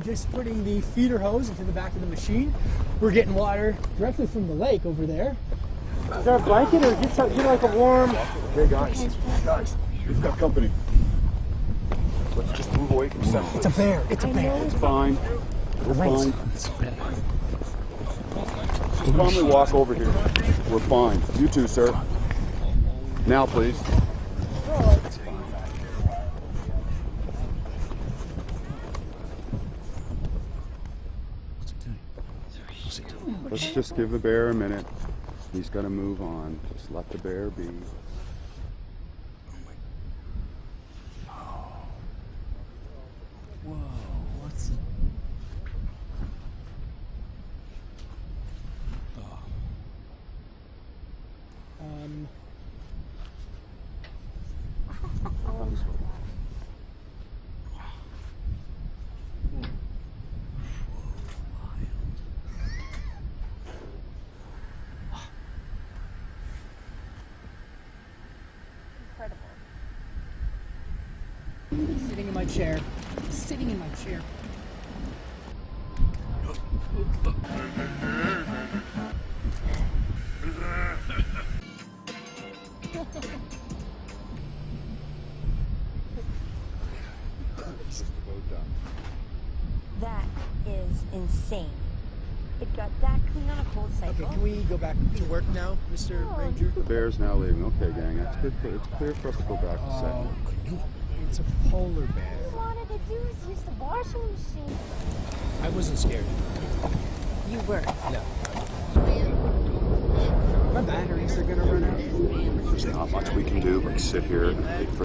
Just putting the feeder hose into the back of the machine. We're getting water directly from the lake over there. Is there a blanket or get like a warm? Hey guys, we've got company. Let's just move away from center. It's a bear. It's a bear. It's fine. We're fine. We'll calmly walk over here. We're fine. You too, sir. Now, please. Let's just give the bear a minute. He's got to move on. Just let the bear be. Whoa, what's... Sitting in my chair. Sitting in my chair. That is insane. It got that clean on a cold cycle. Okay, can we go back to work now, Mr. Ranger? The bear's now leaving. Okay, gang. It's good. It's clear for us to go back to set. It's a polar bear. All I wanted to do is use the washing machine. I wasn't scared. You were. No. My batteries are gonna run out. There's not much we can do but sit here and wait for